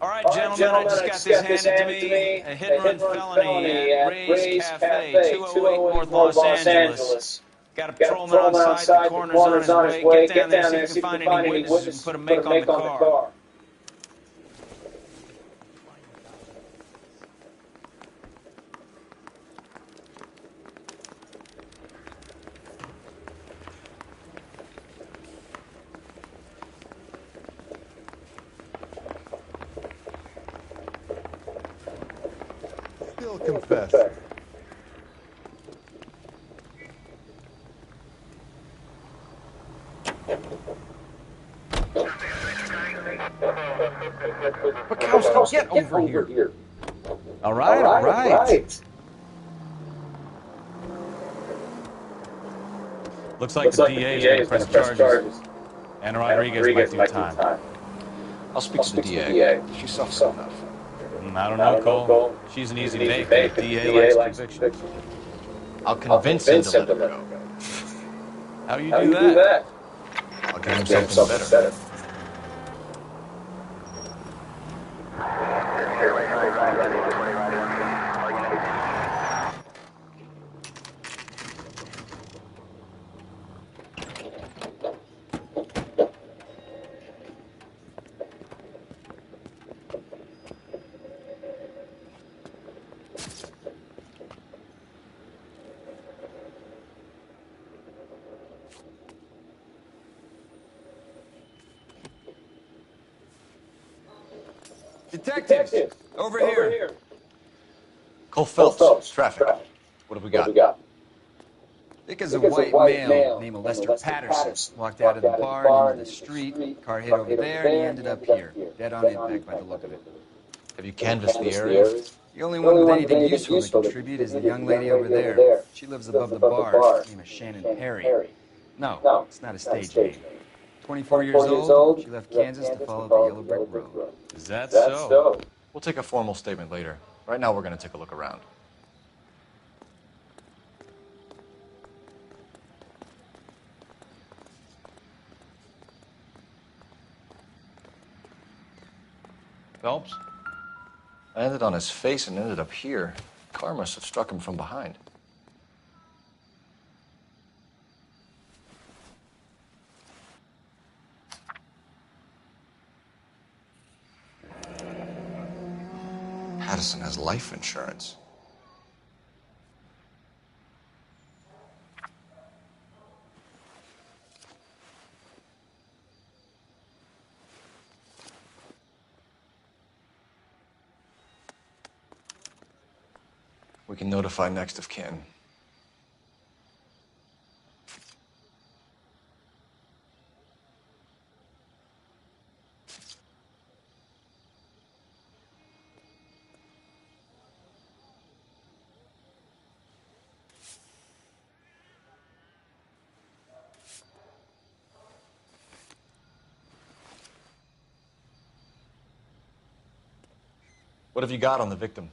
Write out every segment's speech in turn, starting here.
All right, gentlemen, I just got this handed to me. A hit-and-run felony at Ray's Cafe, 208 North Los Angeles. Got a patrolman on site. The coroner's on his way. Get down there, see if you can find any witnesses and put a make on the car. Still confess. Bukowski, get over here. All right. Looks like the DA is going to press charges. Anna Rodriguez might do time. I'll speak to the DA. She's soft enough. I don't know, Cole. She's an easy bake. The DA likes convictions. I'll convince him to let her go. How you do that? I'll give him something better. Detectives, over here. Cole Phelps, traffic. What have we got? Dick is a white male named Lester Patterson. Walked out of the bar and into the street. Car hit over there, and he ended up here. Dead on impact by the look of it. Have you canvassed the area? The only one with anything useful to contribute is the young lady over there. She lives above the bar. Name is Shannon Perry. No, it's not a stage name. 24 years old, she left Kansas to follow the yellow brick road. Is that so? We'll take a formal statement later. Right now, we're going to take a look around. Phelps? I landed on his face and ended up here. The car must have struck him from behind. Patterson has life insurance. We can notify next of kin. What have you got on the victim?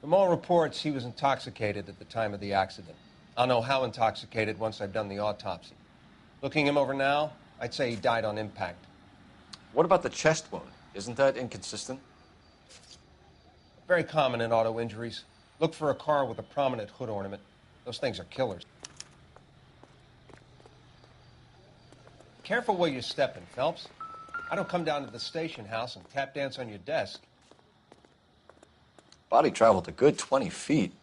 From all reports, he was intoxicated at the time of the accident. I'll know how intoxicated once I've done the autopsy. Looking him over now, I'd say he died on impact. What about the chest wound? Isn't that inconsistent? Very common in auto injuries. Look for a car with a prominent hood ornament. Those things are killers. Careful where you're stepping, Phelps. I don't come down to the station house and tap dance on your desk. Body traveled a good 20 feet.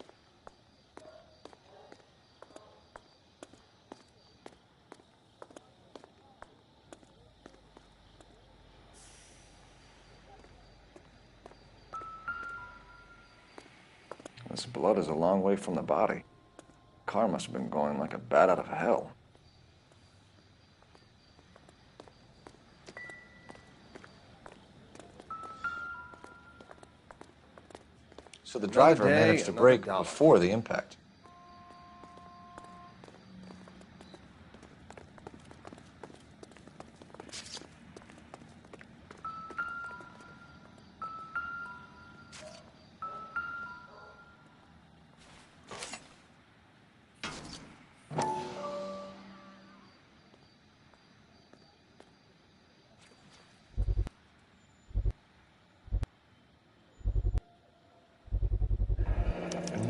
This blood is a long way from the body. Car must have been going like a bat out of hell. So the driver managed to brake before the impact.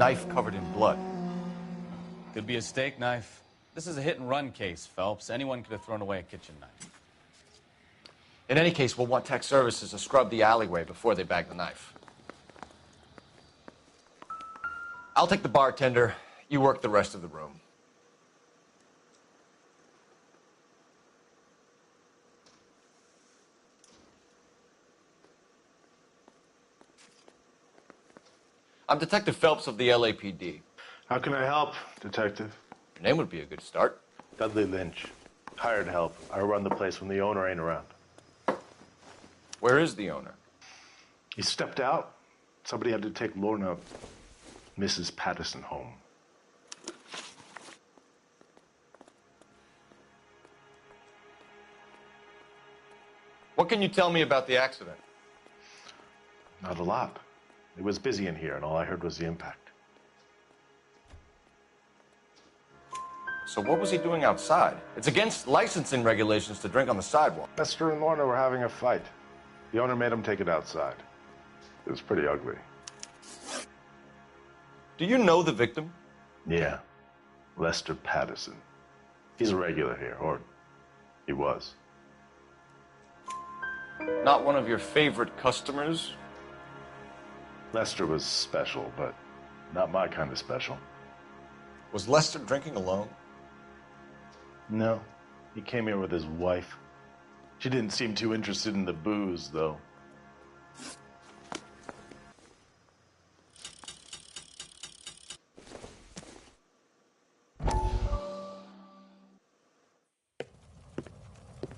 knife covered in blood. Could be a steak knife. This is a hit-and-run case, Phelps. Anyone could have thrown away a kitchen knife. In any case, we'll want tech services to scrub the alleyway before they bag the knife. I'll take the bartender. You work the rest of the room. I'm Detective Phelps of the LAPD. How can I help, Detective? Your name would be a good start. Dudley Lynch. Hired help. I run the place when the owner ain't around. Where is the owner? He stepped out. Somebody had to take Lorna, Mrs. Patterson, home. What can you tell me about the accident? Not a lot. It was busy in here, and all I heard was the impact. So what was he doing outside? It's against licensing regulations to drink on the sidewalk. Lester and Lorna were having a fight. The owner made him take it outside. It was pretty ugly. Do you know the victim? Yeah. Lester Patterson. He's a regular here, or he was. Not one of your favorite customers? Lester was special, but not my kind of special. Was Lester drinking alone? No. He came here with his wife. She didn't seem too interested in the booze, though.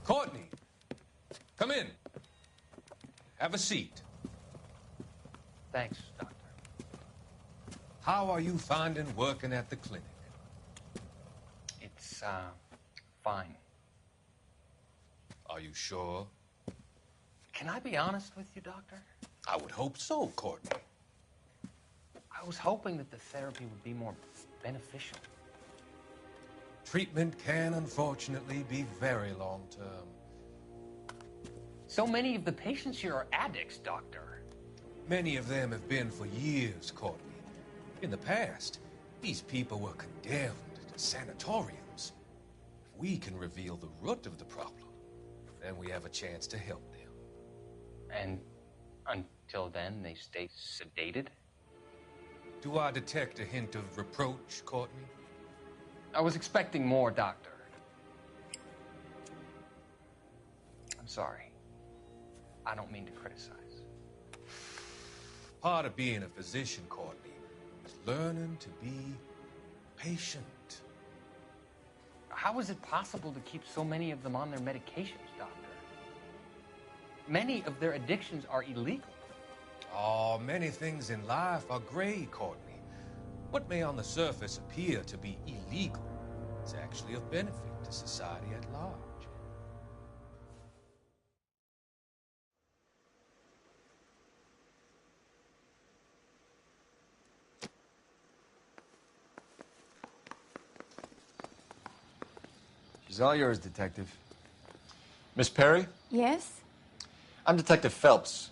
Courtney, come in. Have a seat. Thanks, Doctor. How are you finding working at the clinic? It's, fine. Are you sure? Can I be honest with you, Doctor? I would hope so, Courtney. I was hoping that the therapy would be more beneficial. Treatment can, unfortunately, be very long-term. So many of the patients here are addicts, Doctor. Many of them have been for years, Courtney. In the past, these people were condemned to sanatoriums. If we can reveal the root of the problem, then we have a chance to help them. And until then, they stay sedated? Do I detect a hint of reproach, Courtney? I was expecting more, Doctor. I'm sorry. I don't mean to criticize. Part of being a physician, Courtney, is learning to be patient. How is it possible to keep so many of them on their medications, Doctor? Many of their addictions are illegal. Oh, many things in life are gray, Courtney. What may on the surface appear to be illegal is actually of benefit to society at large. She's all yours, Detective. Miss Perry? Yes? I'm Detective Phelps.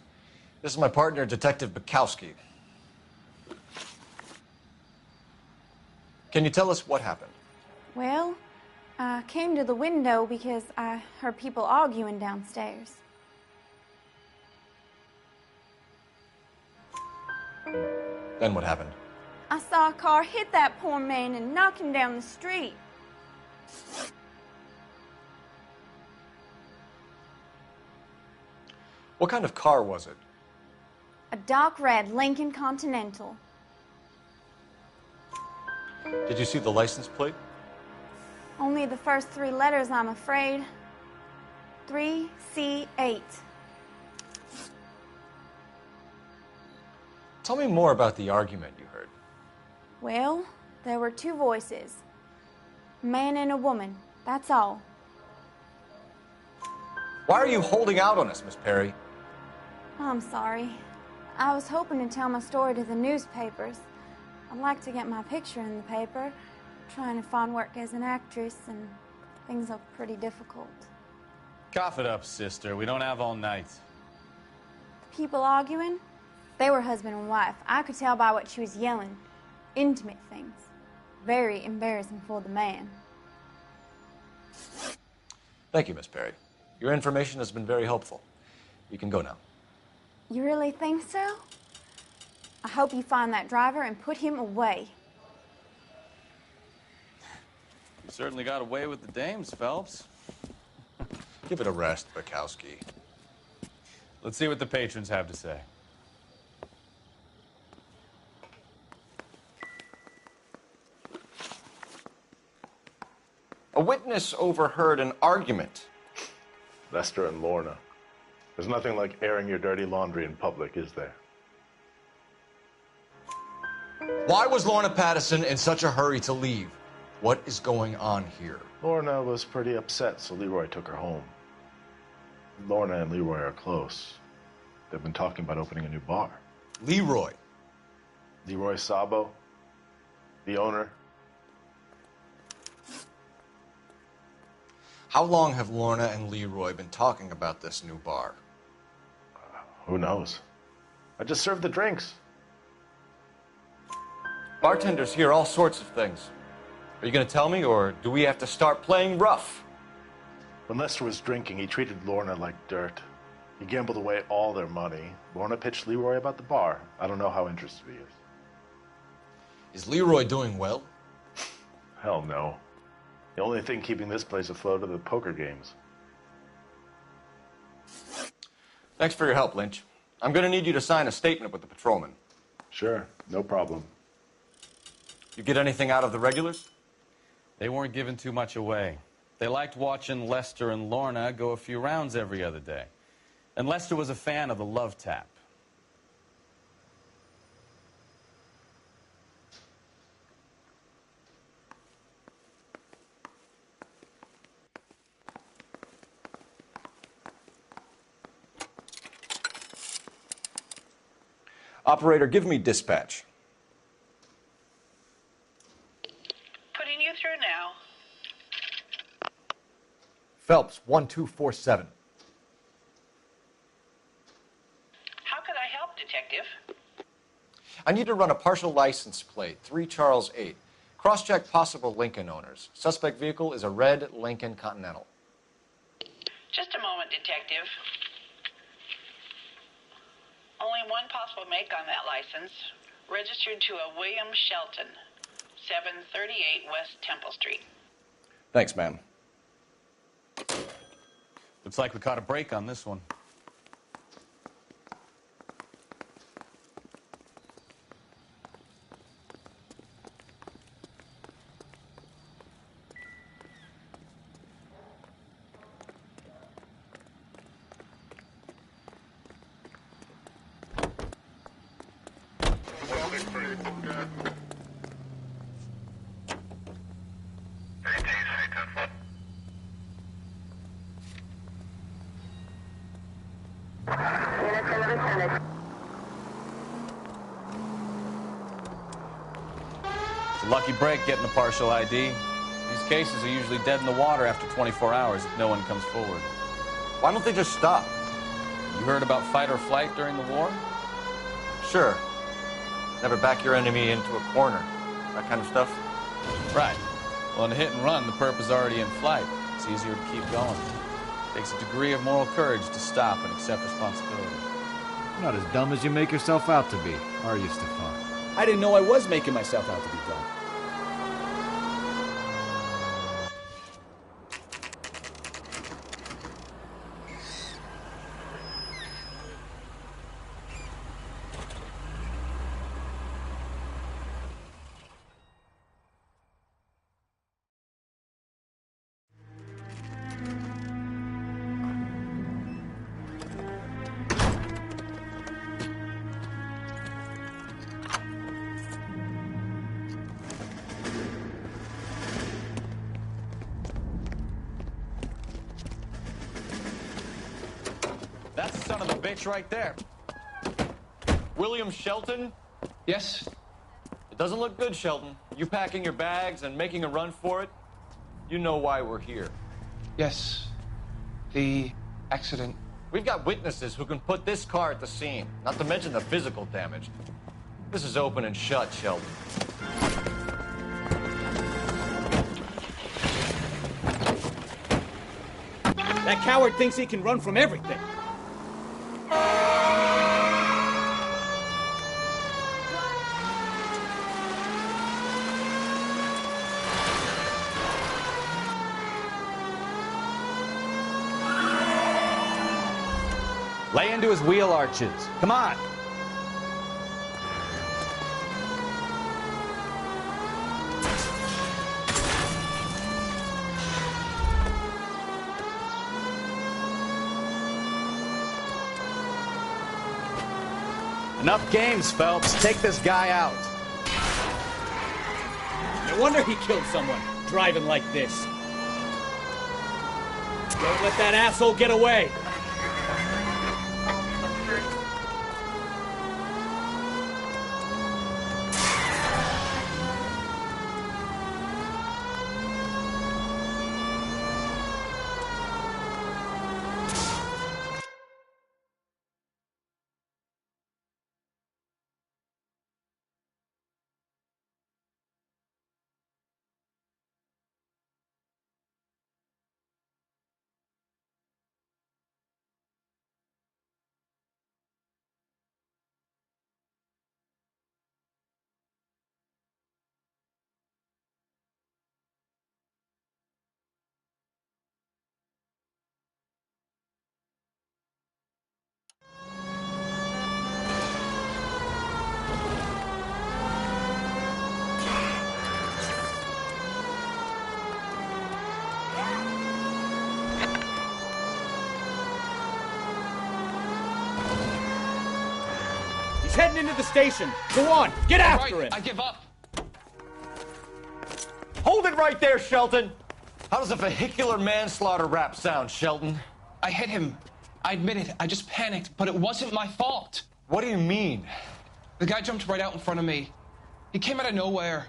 This is my partner, Detective Bukowski. Can you tell us what happened? Well, I came to the window because I heard people arguing downstairs. Then what happened? I saw a car hit that poor man and knock him down the street. What kind of car was it? A dark red Lincoln Continental. Did you see the license plate? Only the first three letters, I'm afraid. 3C8. Tell me more about the argument you heard. Well, there were two voices. A man and a woman, that's all. Why are you holding out on us, Miss Perry? I'm sorry. I was hoping to tell my story to the newspapers. I'd like to get my picture in the paper. Trying to find work as an actress, and things look pretty difficult. Cough it up, sister. We don't have all night. The people arguing, they were husband and wife. I could tell by what she was yelling. intimate things. Very embarrassing for the man. Thank you, Miss Perry. Your information has been very helpful. You can go now. You really think so? I hope you find that driver and put him away. You certainly got away with the dames, Phelps. Give it a rest, Bukowski. Let's see what the patrons have to say. A witness overheard an argument. Lester and Lorna. There's nothing like airing your dirty laundry in public, is there? Why was Lorna Patterson in such a hurry to leave? What is going on here? Lorna was pretty upset, so Leroy took her home. Lorna and Leroy are close. They've been talking about opening a new bar. Leroy. Leroy Sabo, the owner. How long have Lorna and Leroy been talking about this new bar? Who knows? I just served the drinks. Bartenders hear all sorts of things. Are you going to tell me, or do we have to start playing rough? When Lester was drinking, he treated Lorna like dirt. He gambled away all their money. Lorna pitched Leroy about the bar. I don't know how interested he is. Is Leroy doing well? Hell no. The only thing keeping this place afloat are the poker games. Thanks for your help, Lynch. I'm going to need you to sign a statement with the patrolman. Sure, no problem. You get anything out of the regulars? They weren't giving too much away. They liked watching Lester and Lorna go a few rounds every other day. And Lester was a fan of the love tap. Operator, give me dispatch. Putting you through now. Phelps, 1247. How could I help, Detective? I need to run a partial license plate, 3 Charles 8. Cross-check possible Lincoln owners. Suspect vehicle is a red Lincoln Continental. Just a moment, Detective. Only one possible make on that license. Registered to a William Shelton, 738 West Temple Street. Thanks, ma'am. Looks like we caught a break on this one. It's a lucky break getting a partial ID. These cases are usually dead in the water after 24 hours if no one comes forward. Why don't they just stop? You heard about fight or flight during the war? Sure. Never back your enemy into a corner. That kind of stuff. Right. Well, in a hit and run, the perp is already in flight. It's easier to keep going. It takes a degree of moral courage to stop and accept responsibility. You're not as dumb as you make yourself out to be, are you, Stefan? I didn't know I was making myself out to be dumb. That's the son of a bitch right there. William Shelton? Yes? It doesn't look good, Shelton. You packing your bags and making a run for it? You know why we're here. Yes. The accident. We've got witnesses who can put this car at the scene, not to mention the physical damage. This is open and shut, Shelton. That coward thinks he can run from everything. Lay into his wheel arches. Come on. Enough games, Phelps. Take this guy out. No wonder he killed someone, driving like this. Don't let that asshole get away. He's heading into the station. Go on, get after him. I give up. Hold it right there, Shelton. How does a vehicular manslaughter rap sound, Shelton? I hit him. I admit it. I just panicked, but it wasn't my fault. What do you mean? The guy jumped right out in front of me. He came out of nowhere.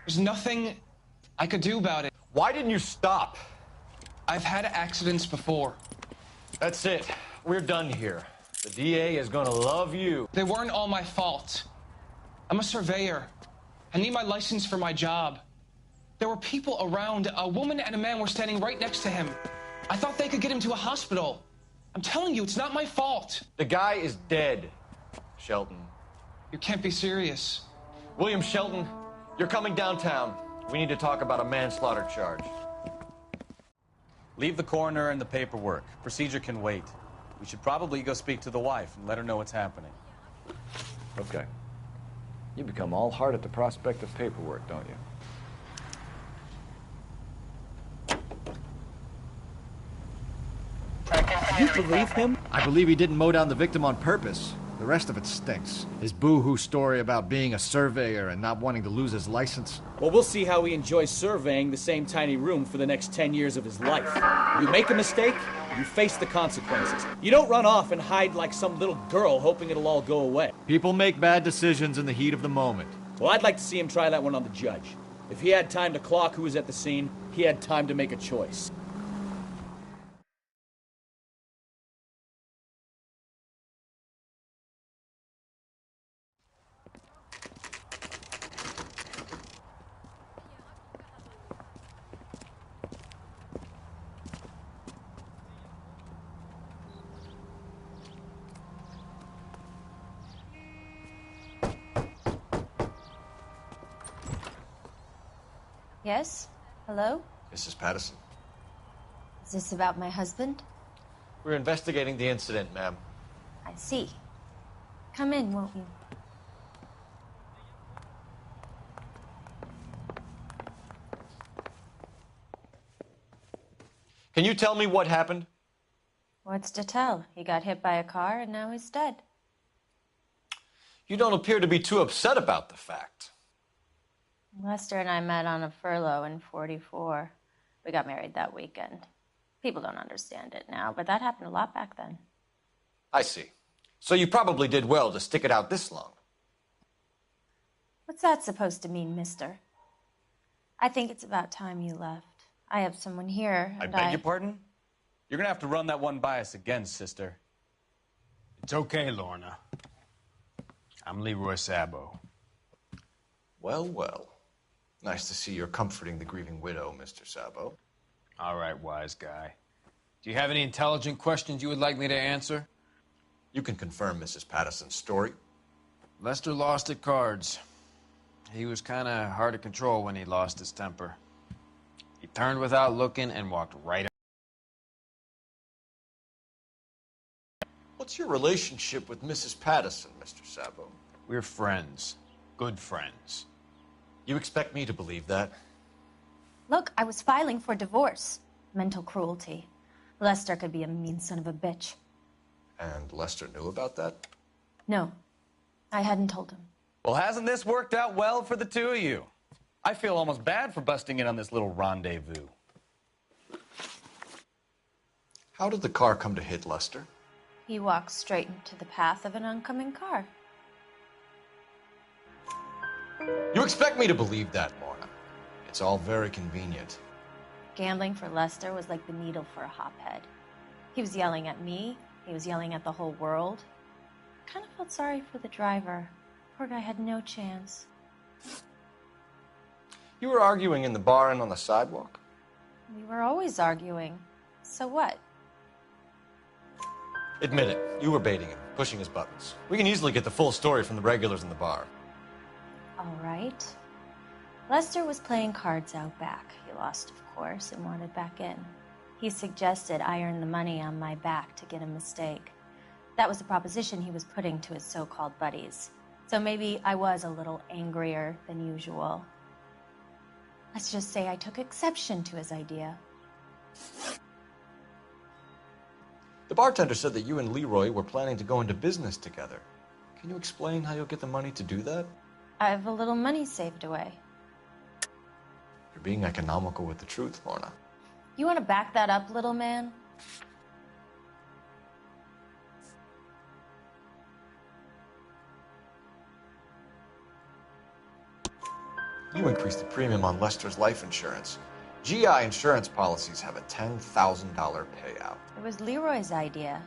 There's nothing I could do about it. Why didn't you stop? I've had accidents before. That's it. We're done here. The DA is gonna love you. They weren't all my fault. I'm a surveyor. I need my license for my job. There were people around. A woman and a man were standing right next to him. I thought they could get him to a hospital. I'm telling you, it's not my fault. The guy is dead, Shelton. You can't be serious. William Shelton, you're coming downtown. We need to talk about a manslaughter charge. Leave the coroner and the paperwork. Procedure can wait. We should probably go speak to the wife and let her know what's happening. Okay. You become all heart at the prospect of paperwork, don't you? You believe him? I believe he didn't mow down the victim on purpose. The rest of it stinks. His boo-hoo story about being a surveyor and not wanting to lose his license. Well, we'll see how he enjoys surveying the same tiny room for the next 10 years of his life. You make a mistake, you face the consequences. You don't run off and hide like some little girl hoping it'll all go away. People make bad decisions in the heat of the moment. Well, I'd like to see him try that one on the judge. If he had time to clock who was at the scene, he had time to make a choice. Yes? Hello? Mrs. Patterson. Is this about my husband? We're investigating the incident, ma'am. I see. Come in, won't you? Can you tell me what happened? What's to tell? He got hit by a car and now he's dead. You don't appear to be too upset about the fact. Lester and I met on a furlough in '44. We got married that weekend. People don't understand it now, but that happened a lot back then. I see. So you probably did well to stick it out this long. What's that supposed to mean, mister? I think it's about time you left. I have someone here, I and beg your pardon? You're gonna have to run that one by us again, sister. It's okay, Lorna. I'm Leroy Sabo. Well, well. Nice to see you're comforting the grieving widow, Mr. Sabo. All right, wise guy. Do you have any intelligent questions you would like me to answer? You can confirm Mrs. Patterson's story. Lester lost at cards. He was kind of hard to control when he lost his temper. He turned without looking and walked right out. What's your relationship with Mrs. Patterson, Mr. Sabo? We're friends. Good friends. You expect me to believe that? Look, I was filing for divorce. Mental cruelty. Lester could be a mean son of a bitch. And Lester knew about that? No, I hadn't told him. Well, hasn't this worked out well for the two of you? I feel almost bad for busting in on this little rendezvous. How did the car come to hit Lester? He walked straight into the path of an oncoming car. You expect me to believe that, Lorna. It's all very convenient. Gambling for Lester was like the needle for a hophead. He was yelling at me. He was yelling at the whole world. I kind of felt sorry for the driver. Poor guy had no chance. You were arguing in the bar and on the sidewalk? We were always arguing. So what? Admit it. You were baiting him, pushing his buttons. We can easily get the full story from the regulars in the bar. All right. Lester was playing cards out back. He lost, of course, and wanted back in. He suggested I earn the money on my back to get a mistake. That was the proposition he was putting to his so-called buddies. So maybe I was a little angrier than usual. Let's just say I took exception to his idea. The bartender said that you and Leroy were planning to go into business together. Can you explain how you'll get the money to do that? I have a little money saved away. You're being economical with the truth, Lorna. You want to back that up, little man? You increased the premium on Lester's life insurance. GI insurance policies have a $10,000 payout. It was Leroy's idea.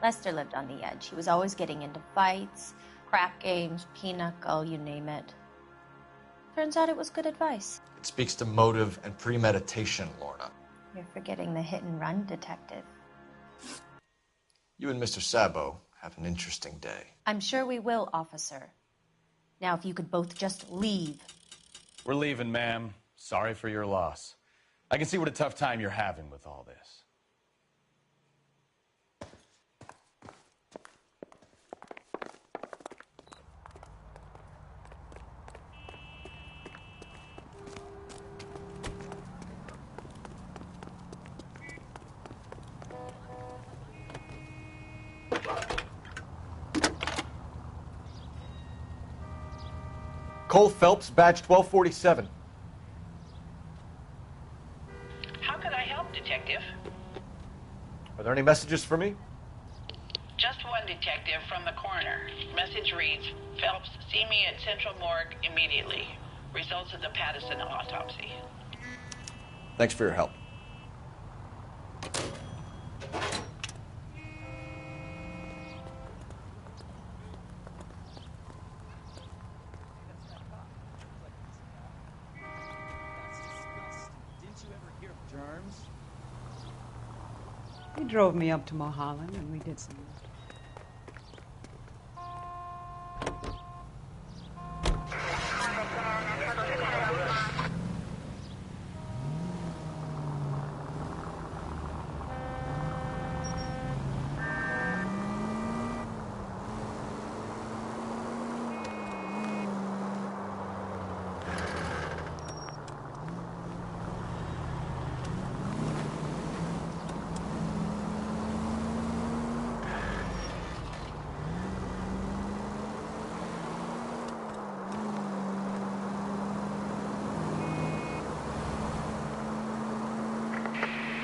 Lester lived on the edge. He was always getting into fights, crack games, pinochle, you name it. Turns out it was good advice. It speaks to motive and premeditation, Lorna. You're forgetting the hit-and-run detective. You and Mr. Sabo have an interesting day. I'm sure we will, officer. Now, if you could both just leave. We're leaving, ma'am. Sorry for your loss. I can see what a tough time you're having with all this. Cole Phelps, badge 1247. How can I help, Detective? Are there any messages for me? Just one, Detective, from the coroner. Message reads, Phelps, see me at Central Morgue immediately. Results of the Patterson autopsy. Thanks for your help. He drove me up to Mulholland and we did some.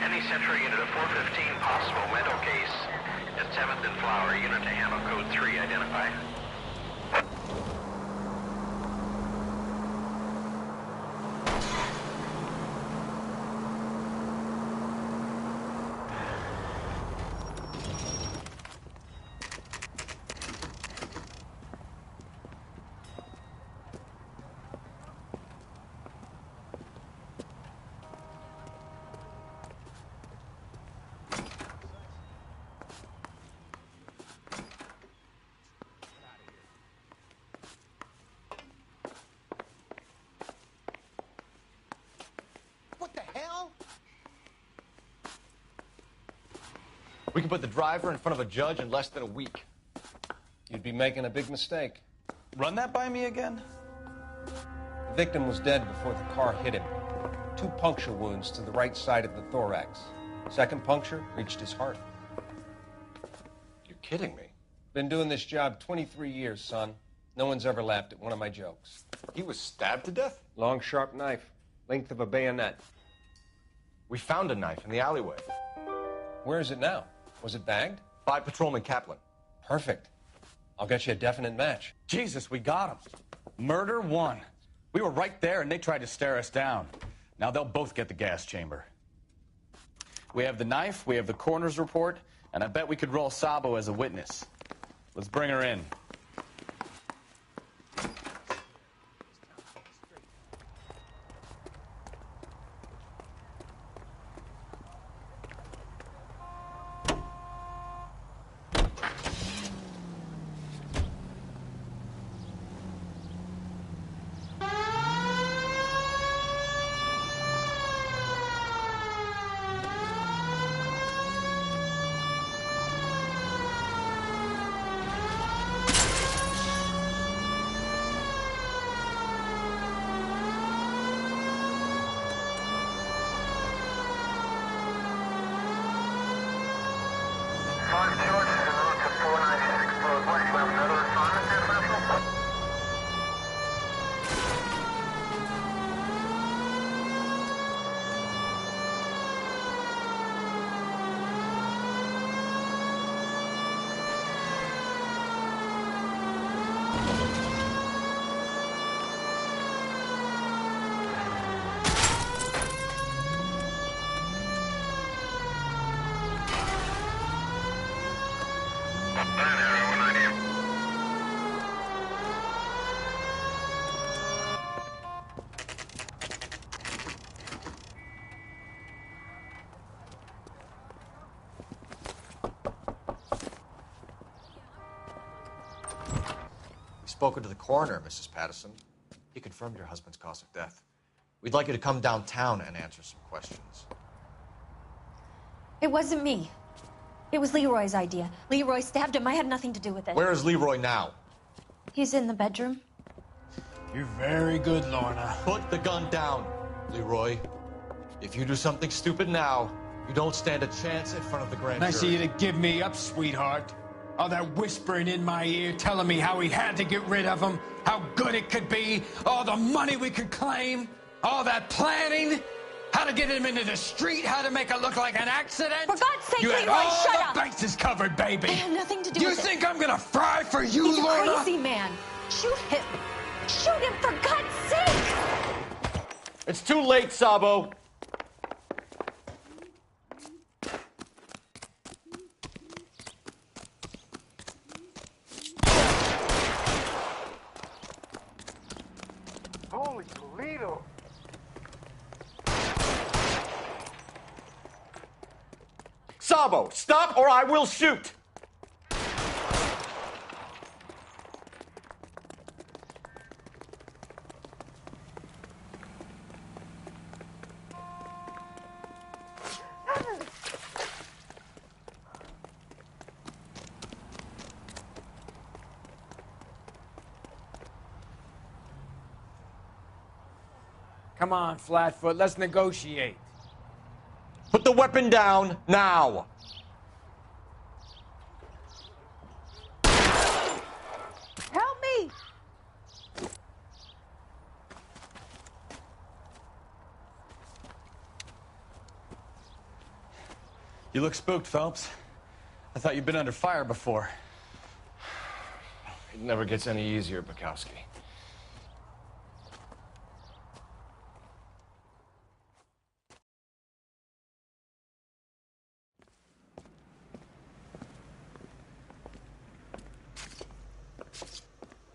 Any Central unit of 415 possible mental case at 7th and Flower. Unit to handle code 3 identified. We could put the driver in front of a judge in less than a week. You'd be making a big mistake. Run that by me again? The victim was dead before the car hit him. 2 puncture wounds to the right side of the thorax. Second puncture reached his heart. You're kidding me. Been doing this job 23 years, son. No one's ever laughed at one of my jokes. He was stabbed to death? Long, sharp knife. Length of a bayonet. We found a knife in the alleyway. Where is it now? Was it bagged? By Patrolman Kaplan. Perfect. I'll get you a definite match. Jesus, we got him. Murder 1. We were right there and they tried to stare us down. Now they'll both get the gas chamber. We have the knife, we have the coroner's report, and I bet we could roll Sabo as a witness. Let's bring her in. Spoken to the coroner, Mrs. Patterson. He confirmed your husband's cause of death. We'd like you to come downtown and answer some questions. It wasn't me. It was Leroy's idea. Leroy stabbed him. I had nothing to do with it. Where is Leroy now? He's in the bedroom. You're very good, Lorna. Put the gun down, Leroy. If you do something stupid now, you don't stand a chance in front of the grand Nice of jury. you to give me up, sweetheart. All that whispering in my ear, telling me how we had to get rid of him, how good it could be, all the money we could claim, all that planning, how to get him into the street, how to make it look like an accident. For God's sake, you had Leroy, all shut the up. bases covered, baby. I had nothing to do You with it. think I'm gonna fry for you, He's Lorna? a crazy man. Shoot him. Shoot him, for God's sake. It's too late, Sabo. Holy Toledo. Sabo, stop or I will shoot! Come on, Flatfoot, let's negotiate. Put the weapon down, now! Help me! You look spooked, Phelps. I thought you'd been under fire before. It never gets any easier, Bukowski.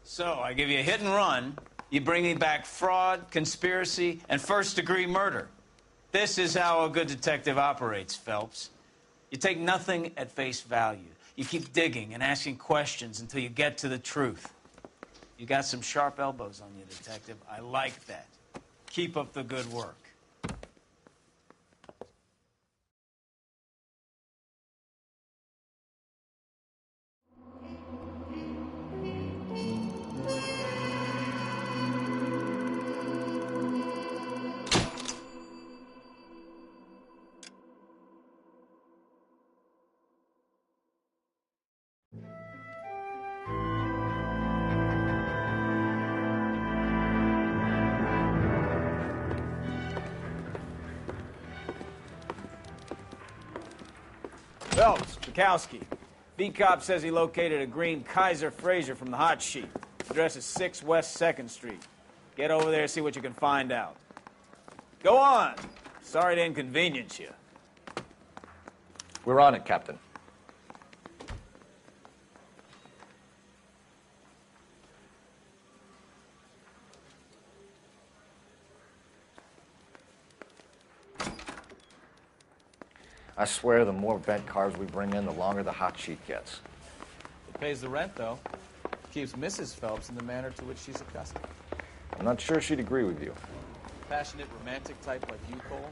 So, I give you a hit and run. You bring me back fraud, conspiracy, and first-degree murder. This is how a good detective operates, Phelps. You take nothing at face value. You keep digging and asking questions until you get to the truth. You got some sharp elbows on you, detective. I like that. Keep up the good work. Phelps, Bukowski. V-Cop says he located a green Kaiser Fraser from the hot sheet. Address is 6 West 2nd Street. Get over there, see what you can find out. Go on. Sorry to inconvenience you. We're on it, Captain. I swear the more bent cars we bring in, the longer the hot sheet gets. It pays the rent, though. Keeps Mrs. Phelps in the manner to which she's accustomed. I'm not sure she'd agree with you. Passionate, romantic type like you, Cole?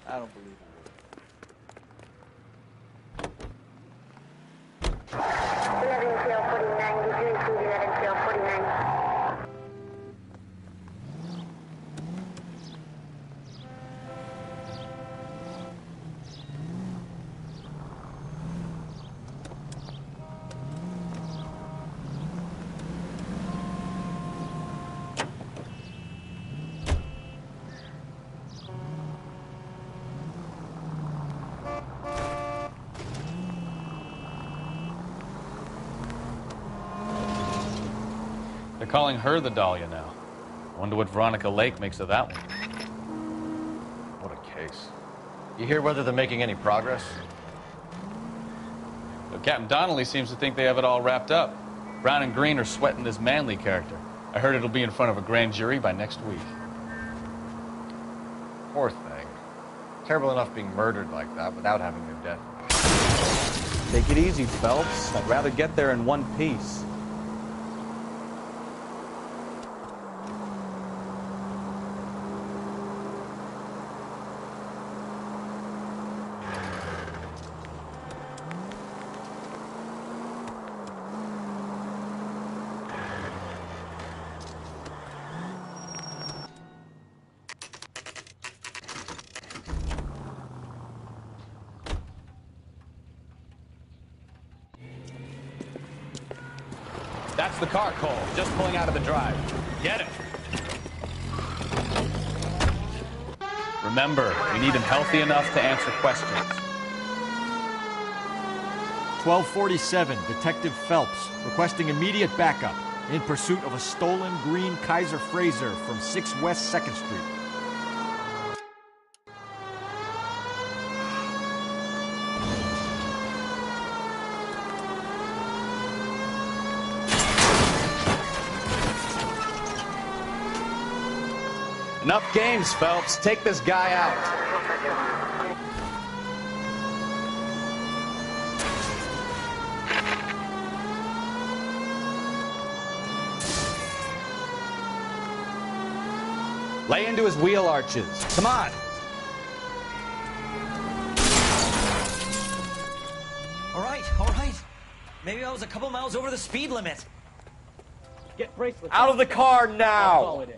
I don't believe it. 11 tail 49, did you include 11 tail 49? They're calling her the Dahlia now. Wonder what Veronica Lake makes of that one. What a case. You hear whether they're making any progress? So Captain Donnelly seems to think they have it all wrapped up. Brown and Green are sweating this Manley character. I heard it'll be in front of a grand jury by next week. Poor thing. Terrible enough being murdered like that without having their death. Take it easy, Phelps. I'd rather get there in one piece. That's the car, Cole. Just pulling out of the drive. Get it. Remember, we need him healthy enough to answer questions. 1247, Detective Phelps, requesting immediate backup in pursuit of a stolen green Kaiser Fraser from 6 West 2nd Street. Enough games, Phelps. Take this guy out. Lay into his wheel arches. Come on. All right. Maybe I was a couple miles over the speed limit. Get bracelets. Out of the car now! I'll call it in.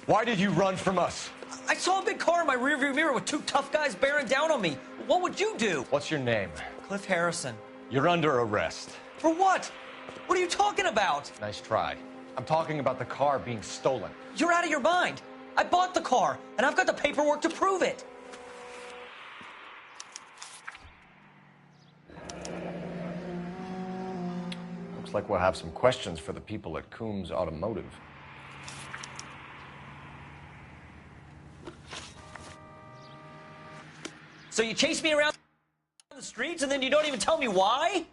Why did you run from us? I saw a big car in my rearview mirror with two tough guys bearing down on me. What would you do? What's your name? Cliff Harrison. You're under arrest. For what? What are you talking about? Nice try. I'm talking about the car being stolen. You're out of your mind. I bought the car, and I've got the paperwork to prove it. Looks like we'll have some questions for the people at Coombs Automotive. So you chase me around the streets, and then you don't even tell me why?